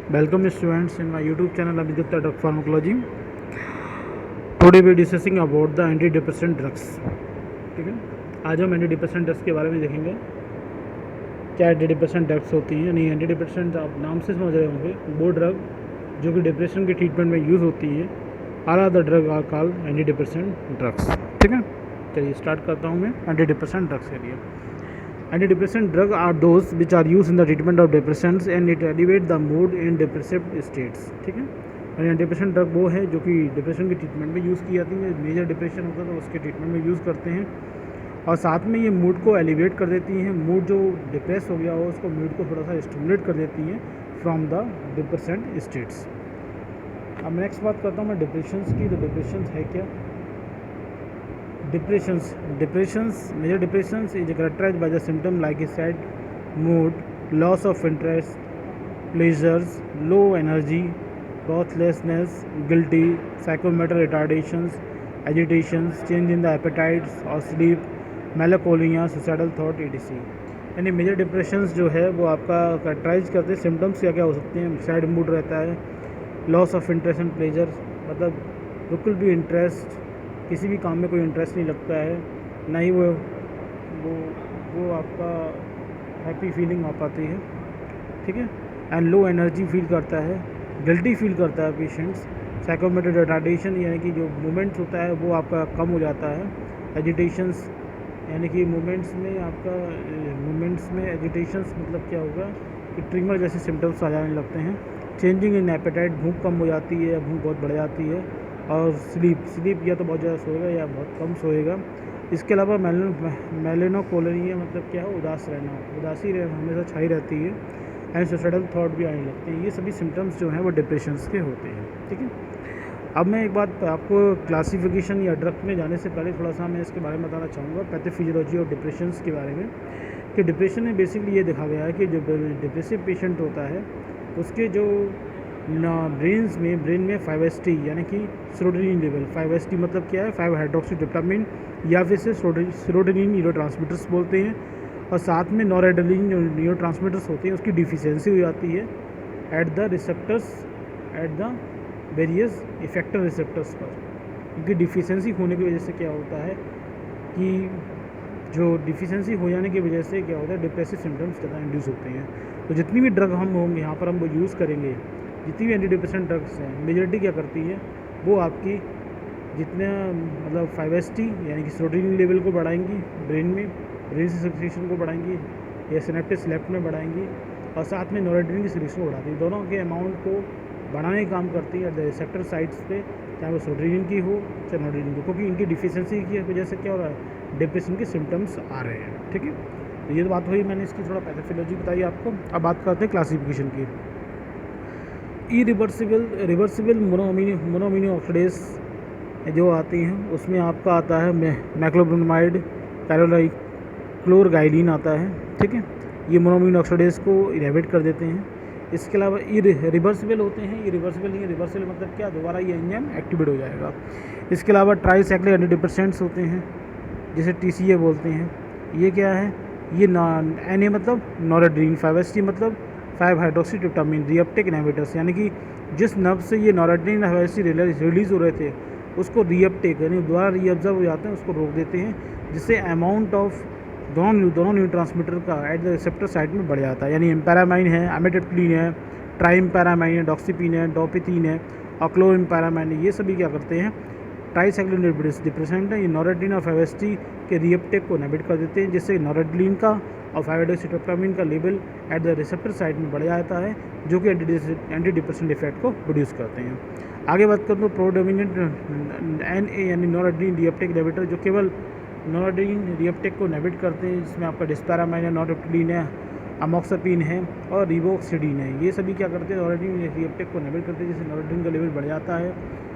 Welcome students in my YouTube channel Abhijit Drug Pharmacology. Today we are discussing about the antidepressant drugs. ठीक है, आज हम antidepressant drugs के बारे में देखेंगे। क्या एंटीडिप्रेसेंट ड्रग्स होती हैं? यानी एंटीडिप्रेसेंट आप नाम से समझ रहे होंगे, वो ड्रग जो कि डिप्रेशन के ट्रीटमेंट में यूज़ होती है। All other drug are called antidepressant drugs. ठीक है, चलिए स्टार्ट करता हूँ मैं एंटीडिप्रेसेंट ड्रग्स के लिए। Antidepressant drugs are those which are used in the treatment of depressions and it elevate the mood in depressive states. ठीक है, और एंटीडिप्रेसेंट ड्रग वो है जो कि डिप्रेशन के ट्रीटमेंट में यूज़ की जाती है। मेजर डिप्रेशन होता है तो उसके ट्रीटमेंट में यूज़ करते हैं, और साथ में ये मूड को एलिवेट कर देती हैं। मूड जो डिप्रेस हो गया हो उसको मूड को थोड़ा सा स्टिमुलेट कर देती हैं फ्रॉम द डिप्रेसेंट स्टेट्स। अब नेक्स्ट बात करता हूँ मैं डिप्रेशंस की। तो डिप्रेशंस है क्या? Depressions, major depressions is characterized by the symptom like sad mood, loss of interest, pleasures, low energy, breathlessness, guilty, psychomotor retardations, agitations, change in the appetites or sleep, melancholia, suicidal thought etc. यानी major depressions जो है वो आपका characterise करते हैं। Symptoms क्या क्या हो सकते हैं? सैड मूड रहता है, loss of interest and pleasure, मतलब बिल्कुल भी इंटरेस्ट, किसी भी काम में कोई इंटरेस्ट नहीं लगता है, ना ही वो आपका हैप्पी फीलिंग आ पाती है। ठीक है, एंड लो एनर्जी फील करता है, गिल्टी फील करता है पेशेंट्स, साइकोमोटर रिटार्डेशन यानी कि जो मूवमेंट्स होता है वो आपका कम हो जाता है, एजिटेशंस यानी कि मूवमेंट्स में एजिटेशंस मतलब क्या होगा कि ट्रिमर जैसे सिम्टम्स आ जाने लगते हैं, चेंजिंग इन एपेटाइट, भूख कम हो जाती है या भूख बहुत बढ़ जाती है, और स्लीप या तो बहुत ज़्यादा सोएगा या बहुत कम सोएगा। इसके अलावा मेलेनोकोलिया मतलब क्या है? उदास रहना, उदासी हमेशा छाई रहती है, एंड सुसाइडल थॉट भी आने लगते हैं। ये सभी सिम्टम्स जो हैं वो डिप्रेशंस के होते हैं। ठीक है, अब मैं एक बात आपको क्लासिफिकेशन या ड्रग में जाने से पहले थोड़ा सा मैं इसके बारे में बताना चाहूँगा, पैथोफिजियोलॉजी और डिप्रेशंस के बारे में। कि डिप्रेशन में बेसिकली ये देखा गया है कि जो डिप्रेसिव पेशेंट होता है उसके जो ब्रेन में 5-HT यानी कि सेरोटोनिन लेवल, 5-HT मतलब क्या है? 5-हाइड्रोक्सीडिप्टामिन या फिर से सेरोटोनिन न्यूरोट्रांसमीटर्स बोलते हैं, और साथ में नॉरेड्रेनालिन जो न्यूरोट्रांसमीटर्स होते हैं उसकी डिफिशियंसी हो जाती है at the various effector receptors पर। क्योंकि डिफिशियंसी होने की वजह से क्या होता है कि जो डिफिशियंसी हो जाने की वजह से क्या होता है, डिप्रेसिव सिम्टम्स ज़्यादा इंड्यूस होते हैं। तो जितनी भी ड्रग हम होंगे यहाँ पर हम वो यूज़ करेंगे, जितनी भी एंटीडिप्रेसेंट ड्रग्स हैं, मेजॉरिटी क्या करती है वो आपकी जितना मतलब 5-HT यानी कि सेरोटोनिन लेवल को बढ़ाएंगी ब्रेन से सेक्रेशन को बढ़ाएंगी या सिनेप्टिक लेफ्ट में बढ़ाएंगी, और साथ में नॉरेड्रेनालिन की सेक्रेशन को बढ़ाती है। दोनों के अमाउंट को बढ़ाने का काम करती है रिसेप्टर साइट्स पे, चाहे वो सेरोटोनिन की हो चाहे नॉरेड्रेनालिन की, क्योंकि इनकी डिफिशियंसी की वजह से क्या हो रहा है, डिप्रेशन के सिम्टम्स आ रहे हैं। ठीक है, तो ये बात हुई, मैंने इसकी थोड़ा पैथोफिजियोलॉजी बताई आपको। अब बात करते हैं क्लासिफिकेशन की। रिवर्सिबल मोनोअमीनो ऑक्सीडेज जो आती हैं उसमें आपका आता है मैक्लोब्रोमाइड, क्लोरगाइलिन आता है। ठीक है, ये मोनोअमीनो ऑक्सीडेज को इनहिबिट कर देते हैं। इसके अलावा रिवर्सिबल होते हैं, ये रिवर्सिबल नहीं है, रिवर्सिबल मतलब क्या? दोबारा ये एंजाइम एक्टिवेट हो जाएगा। इसके अलावा ट्राइसाइक्लिक एंटीडिप्रेसेंट्स होते हैं जिसे TCA बोलते हैं। ये क्या है? ये NA मतलब नॉरेड्रेनालिन, 5-HT मतलब 5-हाइड्रोक्सीडिप्टामिन रीअपटेक इनहिबिटर्स, यानी कि जिस नर्व से ये नॉरेड्रेनालिन 5-HT रिलीज़ हो रहे थे उसको रीअपटेक यानी दोबारा रीअब्जर्व हो जाते हैं, उसको रोक देते हैं, जिससे अमाउंट ऑफ दोनों न्यूरोट्रांसमीटर का एट द रिसेप्टर साइट में बढ़ जाता है। यानी एम्पैरामाइन है, एमिट्रिप्टिलिन है, ट्राइम्पैरामाइन है, डॉक्सीपिन है, डोपिथिन है और क्लोरिम्पैरामाइन है, ये सभी क्या करते हैं? ट्राइसाइक्लिक डिप्रेसेंट है। ये नॉरेड्रेनालिन और 5-HT के रीअपटेक को इनहिबिट कर देते हैं, जिससे नॉरेड्रेनालिन का और 5-हाइड्रोक्सीडिप्टामिन का level at the receptor site में बढ़ जाता है, जो कि एंटी डिप्रेसेंट इफेक्ट को प्रोड्यूस करते हैं। आगे बात करूँ तो प्रोडोमिनेंट NA यानी नॉरेड्रेनालिन रीअपटेक इनहिबिटर, जो केवल नॉरेड्रेनालिन रीअपटेक को इनहिबिट करते हैं, जिसमें आपका डिस्पैरामाइन है, नॉरेप्टिलिन है, अमोक्सापिन है और रिवोक्सिडिन है। ये सभी क्या करते हैं? नॉरेड्रेनालिन रीअपटेक को इनहिबिट करते हैं, जिससे नॉरेड्रेनालिन का लेवल बढ़ जाता है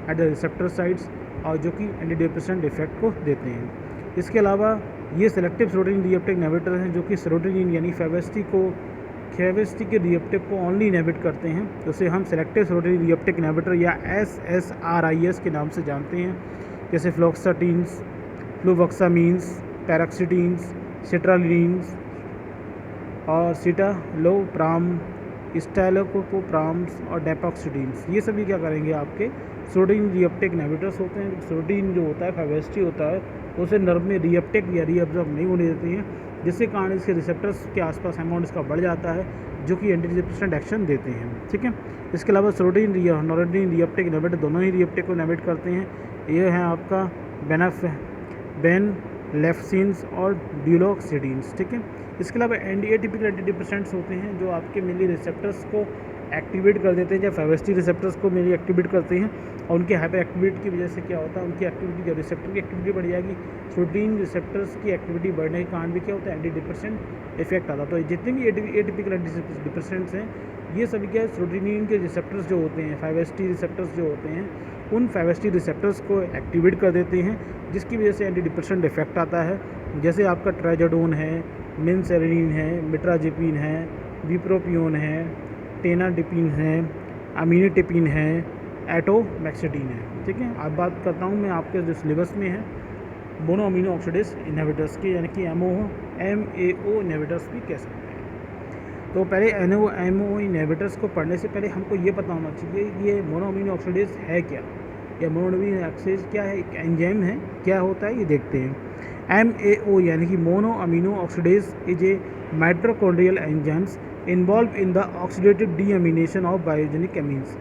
एट द रिसेप्टर साइट्स, और जो कि एंटी डिप्रेसेंट इफेक्ट को देते हैं। इसके अलावा ये सेलेक्टिव सेरोटोनिन रीअपटेक इनहिबिटर हैं, जो कि सेरोटोनिन यानी 5-HT के रीअपटेक को ओनली इनहिबिट करते हैं, तो उसे हम सेलेक्टिव सेरोटोनिन रीअपटेक इनहिबिटर या SSRIs के नाम से जानते हैं, जैसे फ्लोक्साटीन्स, फ्लूवोक्सामीन्स, पैराक्सिटीन्स, सिट्रालिन्स और सिटालोप्राम स्टाइलोकोप्राम्स और डेपाक्सिडीन्स, ये सभी क्या करेंगे आपके सेरोटोनिन रीअपटेक इनहिबिटर्स होते हैं। सेरोटोनिन जो होता है 5-HT होता है, उसे नर्व में रीअपटेक या रीअब्जॉर्ब नहीं होने देते हैं, जिसके कारण इसके रिसेप्टर्स के आसपास अमाउंट इसका बढ़ जाता है, जो कि एंटी डिप्रेसेंट एक्शन देते हैं। ठीक है, इसके अलावा सेरोटोनिन नॉरएड्रेनालिन रीअपटेक इनहिबिटर दोनों ही रीअपटेक को इनहिबिट करते हैं। ये है आपका बेनलेफ्सिन्स और ड्यूलोक्सिडीन्स। ठीक है, इसके अलावा एटिपिकल एंटी डिप्रेसेंट्स होते हैं जो आपके मेनली रिसेप्टर्स को एक्टिवेट कर देते हैं, जब 5-HT रिसेप्टर्स को मेनली एक्टिवेट करते हैं, और उनके हाइपर एक्टिविटी की वजह से क्या होता है, उनकी एक्टिविटी जब रिसेप्टर की एक्टिविटी बढ़ जाएगी, सेरोटोनिन रिसेप्टर्स की एक्टिविटी बढ़ने के कारण भी क्या होता है, एंटी डिप्रेसेंट इफेक्ट आता है। तो जितने भी एटिपिकल एंटी डिप्रेसेंट्स हैं, ये सभी क्या है, सेरोटोनिन के रिसेप्टर्स जो होते हैं, 5-HT रिसेप्टर्स जो होते हैं, उन 5-HT रिसेप्टर्स को एक्टिवेट कर देते हैं, जिसकी वजह से एंटी डिप्रेसेंट इफेक्ट आता है। जैसे आपका ट्राइजोडोन है, मिनसेरिन है, मिट्राजिपिन है, विप्रोपियोन है, टेनाडिपिन है, अमीनोटिपिन है, एटोमैक्सिडीन है। ठीक है, अब बात करता हूँ मैं आपके जो सिलेबस में है मोनो अमीनो ऑक्सीडेज इनहिबिटर्स के, यानी कि MAO इनहिबिटर्स भी कह सकते हैं। तो पहले MAO इनहिबिटर्स को पढ़ने से पहले हमको ये पता होना चाहिए कि ये मोनो अमीनो ऑक्सीडेज है क्या, या मोनो अमीनो ऑक्सीडेज क्या है, एक एंजाइम है, क्या होता है ये देखते हैं। MAO यानी कि mono amino oxidase is a mitochondrial enzymes involved in the oxidative deamination of biogenic amines.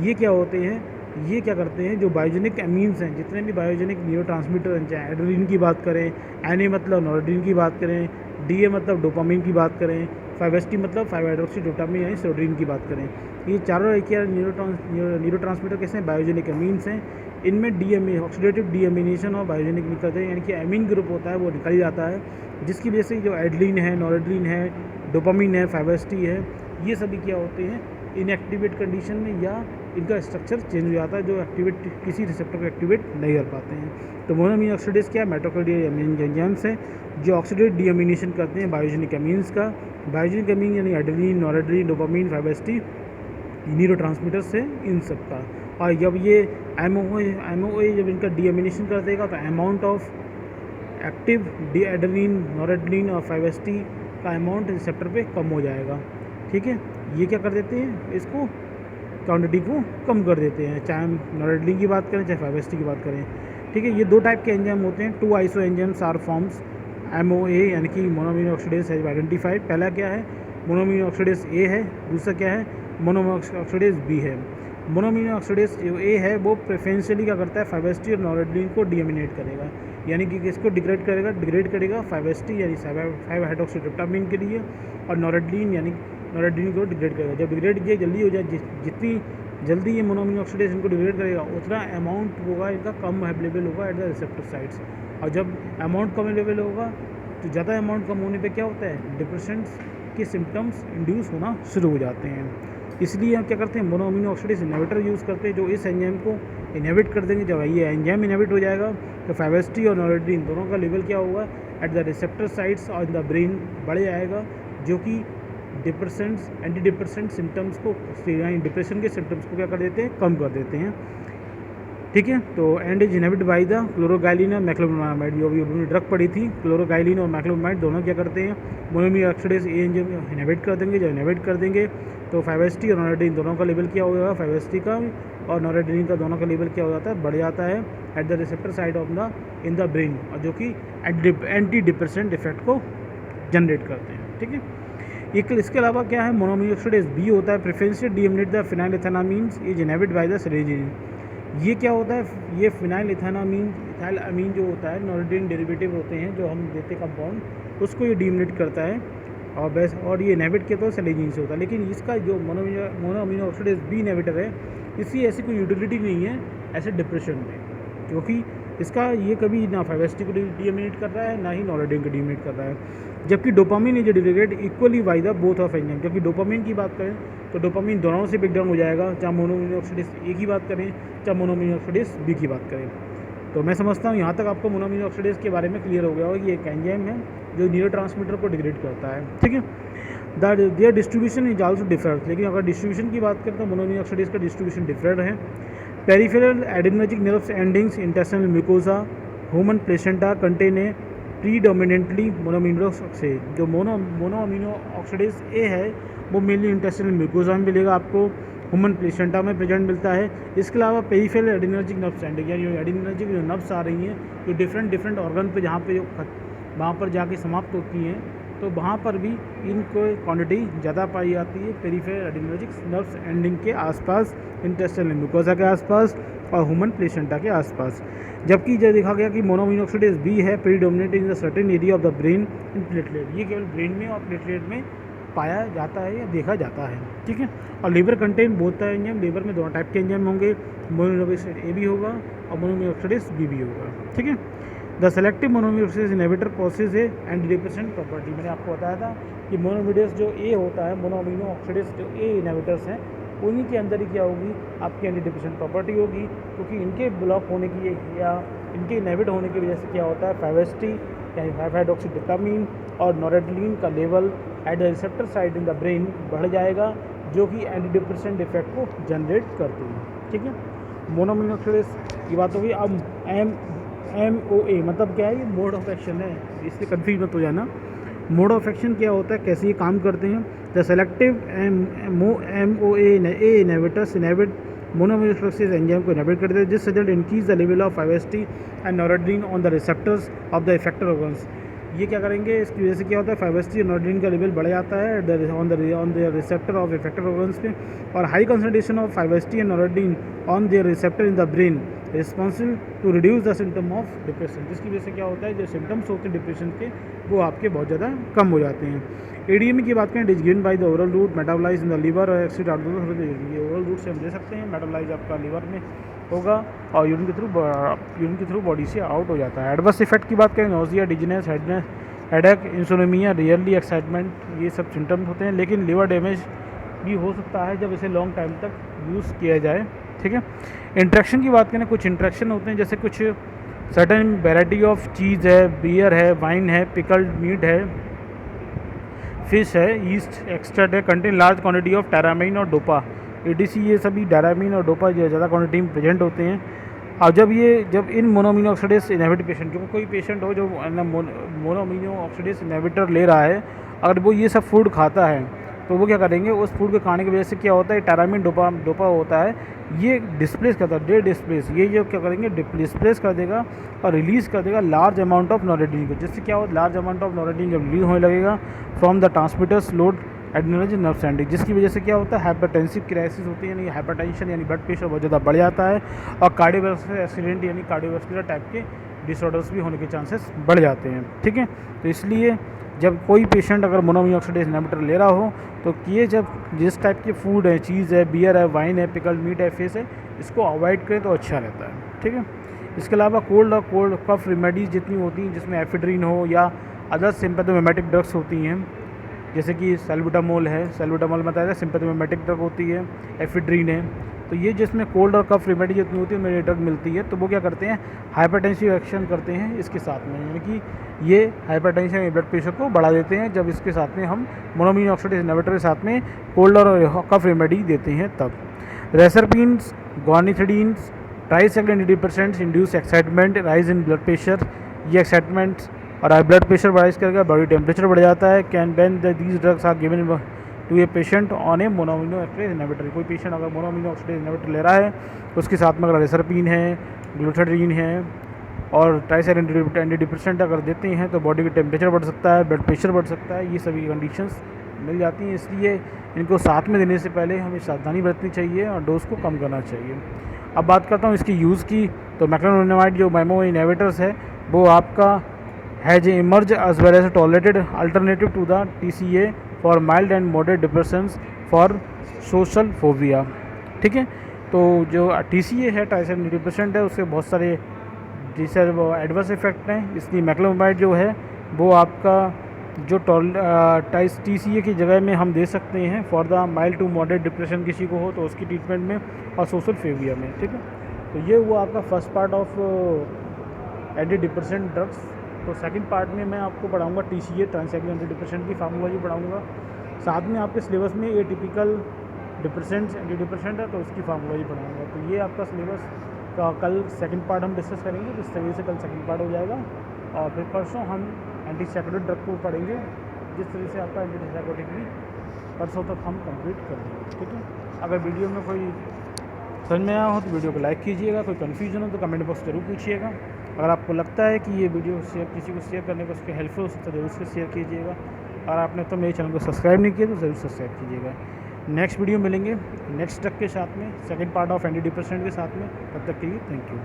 ये क्या होते हैं, ये क्या करते हैं, जो बायोजेनिक एमीन्स हैं, जितने भी बायोजेनिक न्यूरोट्रांसमीटर हैं, चाहे एड्रेनलिन की बात करें, NA मतलब नॉरएड्रेनालिन की बात करें, DA मतलब डोपामिन की बात करें, 5-HT मतलब 5-हाइड्रोक्सीडोपामिन यानी सेरोटोनिन की बात करें, ये चारों क्या न्यूरोट्रांसमीटर कैसे हैं, बायोजेनिक एमीन्स हैं। इनमें ऑक्सीडेटिव डीअमीनेशन और बायोजेनिक निकलते हैं, यानी कि एमीन ग्रुप होता है वो निकल जाता है, जिसकी वजह से जो एड्रेनलिन है, नॉरएड्रेनालिन है, डोपामिन है, 5-HT है, ये सभी क्या होते हैं, इनएक्टिवेट कंडीशन में, या इनका स्ट्रक्चर चेंज हो जाता है, जो एक्टिवेट किसी रिसेप्टर को एक्टिवेट नहीं कर पाते हैं। तो मोनो अमीनो ऑक्सीडेज क्या है, माइटोकॉन्ड्रियल एंजाइम्स हैं जो ऑक्सीडेट डीअमीनेशन करते हैं बायोजेनिक एमीन्स का। बायोजेनिक एमीन यानी adrenaline, noradrenaline, dopamine, 5-HT neurotransmitters से इन सब का। और जब ये MAO जब इनका डीअमीनेशन कर देगा तो amount of active adrenaline, noradrenaline और 5-HT का अमाउंट रिसेप्टर पे कम हो जाएगा। ठीक है, ये क्या कर देते हैं, इसको क्वांटिटी को कम कर देते हैं, चाहे हम नॉरएड्रेनालिन की बात करें, चाहे 5-HT की बात करें। ठीक है, ये दो टाइप के एंजाइम होते हैं। 2 isoenzymes are forms MOA यानी कि mono amino oxidase has identified. पहला क्या है, मोनो अमीनो ऑक्सीडेज A है, दूसरा क्या है, मोनो ऑक्सीडेज B है। मोनो अमीनो ऑक्सीडेज जो A है वो प्रेफरेंशियली क्या करता है, 5-HT और नॉरएड्रेनालिन को डीअमीनेट करेगा, यानी कि किसको डिग्रेड करेगा 5-HT यानी 5-हाइड्रोक्सीडोपामिन के लिए, और नॉरएड्रेनालिन यानी नॉरएड्रेनालिन को डिग्रेड करेगा। जब डिग्रेड ये जल्दी हो जाए, जितनी जल्दी ये मोनो अमीनो ऑक्सीडेज इनको डिग्रेड करेगा, उतना अमाउंट होगा इनका कम अवेलेबल होगा एट द रिसेप्टर साइट्स। और जब अमाउंट कम अवेलेबल होगा तो ज़्यादा अमाउंट कम होने पे क्या होता है, डिप्रेशंस के सिम्टम्स इंड्यूस होना शुरू हो जाते हैं। इसलिए हम क्या करते हैं, mono amino oxidase inhibitor use करते हैं, जो इस एंजाइम को इनहिबिट कर देंगे। जब ये एंजाइम इनहिबिट हो जाएगा तो 5-HT और नॉरएड्रेनालिन दोनों का लेवल क्या होगा, एट द रिसेप्टर साइट्स और इन द ब्रेन बढ़ जाएगा, जो कि डिप्रेसेंट्स एंटी डिप्रेसेंट सिम्टम्स को, यानी डिप्रेशन के सिम्टम्स को क्या कर देते हैं, कम कर देते हैं। ठीक है, तो and is inhibit by the clorgyline और मैक्लोप्रोमाइड। जो अभी अपनी ड्रग पड़ी थी, क्लोरोगाइलिन और मैक्लोप्रोमाइड दोनों क्या करते हैं, mono amino oxidase A enzyme inhibit कर देंगे। जब इनहिबिट कर देंगे तो 5-HT और नॉरएड्रेनालिन दोनों का लेवल क्या हो जाएगा, 5-HT का और नॉरएड्रेनालिन का दोनों का लेवल क्या हो जाता है, बढ़ जाता है at the receptor side of the in the brain, और जो कि एंटी डिप्रेसेंट इफेक्ट को जनरेट करते हैं। ठीक है, इसके अलावा क्या है, मोनो अमीनो ऑक्सीडेज B होता है, preferential deaminate the phenylethanamines is inhibit by the serotonin. ये क्या होता है, ये फिनाइलएथेनामीन जो होता है, नॉरएड्रेनालिन डेरिवेटिव होते हैं जो हम देते कंपाउंड, उसको ये डीअमीनेट करता है, और ये इनहिबिट किया तो सेरोटोनिन से होता है। लेकिन इसका जो mono amino oxidase B inhibitor है, इसकी ऐसी कोई यूटिलिटी नहीं है ऐसे डिप्रेशन में, क्योंकि इसका ये कभी ना 5-HT को डीअमीनेट कर रहा है, ना ही नॉरएड्रेनालिन को डीअमीनेट कर रहा है। जबकि dopamine is degraded equally by the both of enzyme. जबकि डोपामिन की बात करें तो डोपामिन दोनों से ब्रेक डाउन हो जाएगा, चाहे मोनो अमीनो ऑक्सीडेज A की बात करें, चाहे मोनो अमीनो ऑक्सीडेज B की बात करें। तो मैं समझता हूँ यहाँ तक आपको मोनो अमीनो ऑक्सीडेज के बारे में क्लियर हो गया होगा कि एक एंजाइम है जो न्यूरोट्रांसमीटर को डिग्रेड करता है। ठीक है, their distribution is also different. लेकिन अगर डिस्ट्रीब्यूशन की बात करें तो मोनो अमीनो ऑक्सीडेज का डिस्ट्रीब्यूशन डिफरेंट है। Peripheral adrenergic nerves endings intestinal mucosa human placenta contain a predominantly monoamino oxidase. जो मोनोअमीनो ऑक्सीडेज ए है वो मेनली इंटेस्टाइनल म्यूकोसा में मिलेगा आपको, ह्यूमन प्लेसेंटा में प्रेजेंट मिलता है। इसके अलावा पेरिफेरल एडिनर्जिक नर्व्स एंड यानी एडिनर्जिक जो नर्व्स आ रही हैं जो डिफरेंट ऑर्गन पे जहाँ पे जो वहाँ पर जाके समाप्त होती हैं, तो वहाँ पर भी इनको क्वांटिटी ज़्यादा पाई जाती है पेरिफेरल एडिनर्जिक नर्व्स एंडिंग के आसपास, इंटेस्टाइनल म्यूकोसा के आसपास और ह्यूमन प्लेसेंटा के आसपास। जबकि यह देखा गया कि मोनोअमीनो ऑक्सीडेज बी है predominate in the certain area of the brain in platelet. ये केवल ब्रेन में और प्लेटलेट में पाया जाता है या देखा जाता है, ठीक है। और liver contain both enzyme, liver में दोनों टाइप के एंजाइम होंगे, मोनोअमीनो ऑक्सीडेज ए भी होगा और मोनोअमीनो ऑक्सीडेज बी भी होगा, ठीक है। The selective monoamino oxidase inhibitor possess a antidepressant property. मैंने आपको बताया था कि मोनोअमीडेज जो ए होता है, मोनोअमीनो ऑक्सीडेज जो ए इनहिबिटर्स हैं, उन्हीं के अंदर ही क्या होगी, आपकी एंटीडिप्रेसेंट प्रॉपर्टी होगी, क्योंकि इनके ब्लॉक होने की या इनके इनहिबिट होने की वजह से क्या होता है, 5-HT यानी 5-हाइड्रोक्सीडिक्टामीन और नॉरेड्रेनालिन का level at the receptor side in the brain बढ़ जाएगा, जो कि एंटीडिप्रेसेंट इफेक्ट को जनरेट करती है, ठीक है। मोनोअमीनो ऑक्सीडेज की बात होगी। अब MOA मतलब क्या है, ये मोड ऑफ एक्शन है, इससे कन्फ्यूज मत हो जाना। मोड ऑफ एक्शन क्या होता है, कैसे ये काम करते हैं। The selective MOA inhibitors inhibit monoamino oxidase enzyme को इनहिबिट करते हैं, जिस result increase the level of 5-HT and noradrenaline on the receptors of the effector organs. ये क्या करेंगे, इसकी वजह से क्या होता है, 5-HT और नॉरेड्रेनालिन का लेवल बढ़ जाता है on the receptor of effector organs पे, और high concentration of 5-HT and noradrenaline on their receptor in the brain responsible to reduce the symptom of depression. जिसकी वजह से क्या होता है, जो सिम्टम्स होते हैं डिप्रेशन के वो आपके बहुत ज़्यादा कम हो जाते हैं। ADME की बात करें, it is given by the oral route, metabolize in the liver और एक्सिड आउट। ये ओरल रूट से हम दे सकते हैं, मेटाबोलाइज आपका लीवर में होगा और यूरिन के थ्रू बॉडी से आउट हो जाता है। एडवर्स इफेक्ट की बात करें, nausea, dizziness, headache, insomnia, rarely excitement, ये सब सिम्टम्स होते हैं। लेकिन लिवर डैमेज भी हो सकता है जब इसे लॉन्ग टाइम तक यूज़ किया जाए, ठीक है। इंट्रैक्शन की बात करें, कुछ इंट्रैक्शन होते हैं, जैसे कुछ सर्टेन वेराइटी ऑफ चीज़ है, बियर है, वाइन है, पिकल्ड मीट है, फिश है, ईस्ट एक्सट्रैक्ट है, कंटेन लार्ज क्वांटिटी ऑफ टैरामाइन और डोपा, EDC, ये सभी टैरामाइन और डोपा जो ज़्यादा क्वांटिटी में प्रेजेंट होते हैं। और जब इन मोनोअमीनो ऑक्सीडेज इनहिबिट पेशेंट, क्योंकि कोई पेशेंट हो जो मोनोअमीनो ऑक्सीडेज इनहिबिटर ले रहा है, अगर वो ये सब फूड खाता है तो वो क्या करेंगे, उस फूड के खाने की वजह से क्या होता है, टैरामाइन डोपा होता है, ये डिस्प्लेस करता है, डिस्प्लेस, ये जो क्या करेंगे, डिस्प्लेस कर देगा और रिलीज़ कर देगा लार्ज अमाउंट ऑफ नॉरेड्रेनालिन को। जिससे क्या होगा, लार्ज अमाउंट ऑफ नॉरेड्रेनालिन जब रिलीज होने लगेगा from the transmitters load adrenaline nerve sending, जिसकी वजह से क्या होता है, हाइपरटेंसिव क्राइसिस होती है, यानी हाइपरटेंशन यानी ब्लड प्रेशर बहुत ज़्यादा बढ़ जाता है, और कार्डियोवैस्कुलर एक्सीडेंट यानी कार्डियोवैस्कुलर टाइप के डिसऑर्डर्स भी होने के चांसेस बढ़ जाते हैं, ठीक है। तो इसलिए जब कोई पेशेंट अगर मोनोअमीनो ऑक्सीडेज इनहिबिटर ले रहा हो तो ये जब जिस टाइप के फूड है, चीज़ है, बियर है, वाइन है, पिकल्ड मीट है, फिश है, इसको अवॉइड करें तो अच्छा रहता है, ठीक है। इसके अलावा कोल्ड कफ रेमेडीज़ जितनी होती हैं, जिसमें एफिड्रिन हो या अदर सिम्पैथोमिमेटिक ड्रग्स होती हैं, जैसे कि सैल्बुटामोल है, सैल्बुटामोल बताया था सिम्पैथोमिमेटिक ड्रग होती है, एफिड्रिन है, तो ये जिसमें कोल्ड और कफ रेमेडी जितनी होती है उनमें ड्रग मिलती है, तो वो क्या करते हैं, हाइपरटेंसिव एक्शन करते हैं इसके साथ में, यानी कि ये हाइपरटेंशन या ब्लड प्रेशर को बढ़ा देते हैं जब इसके साथ में हम मोनोअमीनो ऑक्सीडेज इनहिबिटर के साथ में कोल्ड और कफ रेमेडी देते हैं तब। Reserpines, guanethidines, tricyclic antidepressants induce excitement, rise in blood pressure, ये एक्साइटमेंट और ब्लड प्रेशर राइज करके बॉडी टेम्परेचर बढ़ जाता है। Can when these drugs are given to a patient on a monoamino oxidase inhibitor, कोई पेशेंट अगर monoamino oxidase inhibitor ले रहा है उसके साथ में अगर रेसरपिन है, ग्लूटाथीन है और ट्राइसाइक्लिन एंटीडिप्रेसेंट अगर देते हैं तो बॉडी का टेम्परेचर बढ़ सकता है, ब्लड प्रेशर बढ़ सकता है, ये सभी कंडीशंस मिल जाती हैं। इसलिए इनको साथ में देने से पहले हमें सावधानी बरतनी चाहिए और डोज को कम करना चाहिए। अब बात करता हूँ इसकी यूज़ की, तो मैक्रोनिमाइड जो MOA इनहिबिटर्स है वो आपका has emerge as well as tolerated alternative to the TCA for mild and moderate depressions for social phobia, ठीक है। तो जो TCA है, ट्राइसाइक्लिन एंटीडिप्रेसेंट है, उसके बहुत सारे जैसे एडवर्स इफेक्ट हैं, इसलिए मैक्लोमिड जो है वो आपका जो TCA की जगह में हम दे सकते हैं for the mild to moderate depression किसी को हो तो उसकी ट्रीटमेंट में और सोशल फेविया में, ठीक है। तो ये हुआ आपका first part of anti depressant drugs. तो सेकंड पार्ट में मैं आपको पढ़ाऊंगा TCA, ट्राइसाइक्लिन एंटीडिप्रेसेंट की फार्मोलॉजी पढ़ाऊंगा, साथ में आपके सिलेबस में एटिपिकल डिप्रेसेंट्स एंटी डिप्रेसेंट है तो उसकी फार्मोलॉजी पढ़ाऊंगा। तो ये आपका सिलेबस का कल सेकंड पार्ट हम डिस्कस करेंगे, जिस तरीके से कल सेकंड पार्ट हो जाएगा। और फिर परसों हम एंटीसाइकोटिक ड्रग को पढ़ेंगे, जिस तरह से आपका एंटीसाइकोटिक भी परसों तक हम कंप्लीट कर देंगे। ठीक है, अगर वीडियो में कोई समझ में आया हो तो वीडियो को लाइक कीजिएगा, कोई कन्फ्यूजन हो तो कमेंट बॉक्स जरूर पूछिएगा। अगर आपको लगता है कि ये वीडियो शेयर किसी को शेयर करने पर उसके हेल्पफुल हो सकता है, जरूर से शेयर कीजिएगा। और आपने तो मेरे चैनल को सब्सक्राइब नहीं किया तो ज़रूर सब्सक्राइब कीजिएगा। नेक्स्ट वीडियो मिलेंगे नेक्स्ट ड्रग के साथ में, second part of anti depressant के साथ में। तब तक के लिए थैंक यू।